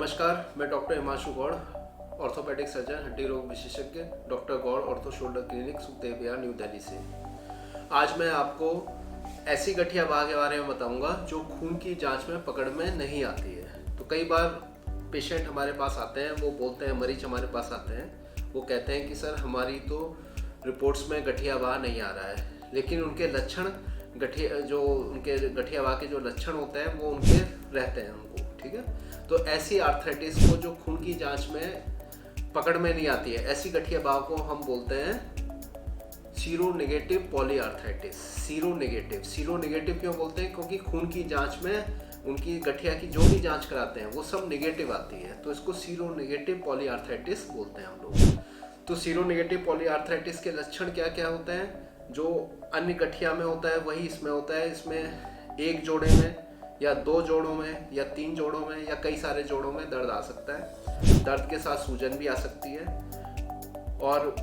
नमस्कार, मैं doctor Himanshu Gaur, orthopaedic surgeon, हड्डी रोग विशेषज्ञ, doctor Gaur ortho shoulder clinic, Sukhdev Vihar, New Delhi से। आज मैं आपको ऐसी गठिया बाह के बारे में बताऊंगा जो खून की जांच में पकड़ में नहीं आती है। तो कई बार पेशेंट हमारे पास आते हैं, वो बोलते हैं, मरीज हमारे पास आते हैं, वो कहते हैं कि सर हमारी तो रिपोर्ट्स में गठिया बाह नहीं आ रहा है, लेकिन उनके लक्षण गठिया बाह के जो लक्षण होते हैं वो उनके रहते हैं उनको, ठीक है। तो ऐसी आर्थराइटिस को जो खून की जांच में पकड़ में नहीं आती है, ऐसी गठिया बाह को हम बोलते हैं sero negative polyarthritis. Sero negative क्यों बोलते हैं? क्योंकि खून की जांच में उनकी गठिया की जो भी जांच कराते हैं वो सब नेगेटिव आती है, तो इसको सीरो नेगेटिव पॉलीआर्थराइटिस बोलते हैं हम लोग। तो सीरो नेगेटिव पॉलीआर्थराइटिस के लक्षण क्या क्या होते हैं? जो अन्य गठिया में होता है वही इसमें होता है। इसमें एक जोड़े में या दो जोड़ों में या तीन जोड़ों में या कई सारे जोड़ों में दर्द आ सकता है। दर्द के साथ सूजन भी आ सकती है और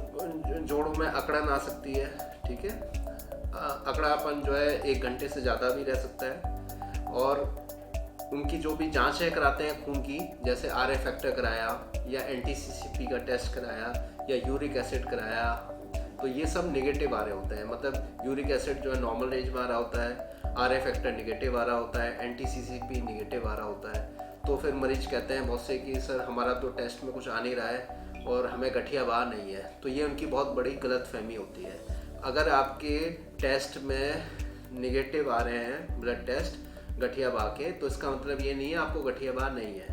जोड़ों में अकड़न आ सकती है, ठीक है। अकड़ापन जो है 1 घंटे से ज़्यादा भी रह सकता है। और उनकी जो भी जांचें कराते हैं खून की, जैसे आर ए फैक्टर कराया या NTCCP का टेस्ट कराया या यूरिक एसिड कराया, तो ये सब नेगेटिव आ रहे होते हैं। मतलब यूरिक एसिड जो है नॉर्मल रेंज में आ रहा होता है, आर ए फैक्टर नेगेटिव आ रहा होता है, NTCCP नेगेटिव आ रहा होता है। तो फिर मरीज कहते हैं बहुत से कि सर हमारा तो टेस्ट में कुछ आ नहीं रहा है और हमें गठिया बाह नहीं है। तो ये उनकी बहुत बड़ी गलतफहमी होती है। अगर आपके टेस्ट में नेगेटिव आ रहे हैं ब्लड टेस्ट गठिया बाह के, तो इसका मतलब ये नहीं है आपको गठिया बाह नहीं है,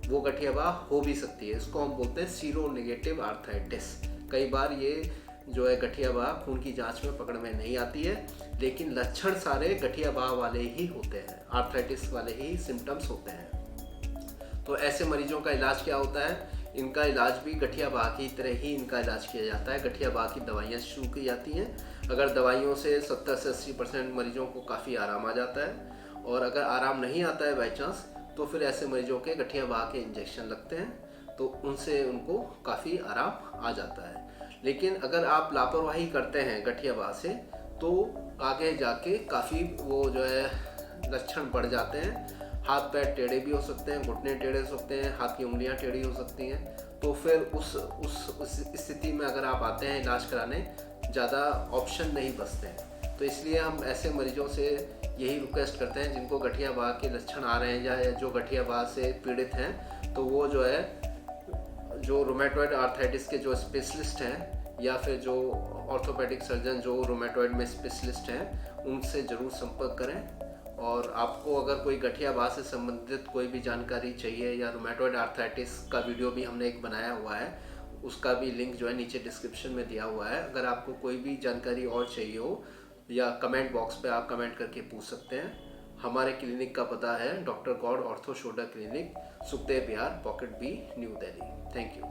वो गठिया बाह हो भी सकती है। इसको हम बोलते हैं सीरो नेगेटिव आर्थराइटिस। कई बार ये जो है गठिया बाह खून की जांच में पकड़ में नहीं आती है, लेकिन लक्षण सारे गठिया बाह वाले ही होते हैं, आर्थराइटिस वाले ही सिम्टम्स होते हैं। तो ऐसे मरीजों का इलाज क्या होता है? इनका इलाज भी गठिया बाह की तरह ही इनका इलाज किया जाता है। गठिया बाह की दवाइयाँ शुरू की जाती हैं। अगर दवाइयों से 70 से 80% मरीजों को काफ़ी आराम आ जाता है, और अगर आराम नहीं आता है बाई चांस, तो फिर ऐसे मरीजों के गठिया बाह के इंजेक्शन लगते हैं, तो उनसे उनको काफ़ी आराम आ जाता है। लेकिन अगर आप लापरवाही करते हैं गठिया बाह से, तो आगे जाके काफ़ी वो जो है लक्षण बढ़ जाते हैं। हाथ पैर टेढ़े भी हो सकते हैं, घुटने टेढ़े हो सकते हैं, हाथ की उंगलियां टेढ़ी हो सकती हैं। तो फिर उस स्थिति में अगर आप आते हैं इलाज कराने, ज़्यादा ऑप्शन नहीं बचते हैं। तो इसलिए हम ऐसे मरीजों से यही रिक्वेस्ट करते हैं जिनको गठिया बाह के लक्षण आ रहे हैं या जो गठिया बाह से पीड़ित हैं, तो वो जो है जो रोमेटॉइड आर्थराइटिस के जो स्पेशलिस्ट हैं या फिर जो ऑर्थोपेडिक सर्जन जो रोमेटॉइड में स्पेशलिस्ट हैं, उनसे ज़रूर संपर्क करें। और आपको अगर कोई गठिया बाह से संबंधित कोई भी जानकारी चाहिए या रोमेटॉइड आर्थराइटिस का वीडियो भी हमने एक बनाया हुआ है, उसका भी लिंक जो है नीचे डिस्क्रिप्शन में दिया हुआ है। अगर आपको कोई भी जानकारी और चाहिए हो, या कमेंट बॉक्स पे आप कमेंट करके पूछ सकते हैं। हमारे क्लिनिक का पता है doctor Gaur ortho shoulder clinic, Sukhdev Vihar, pocket b, new Delhi. Thank you.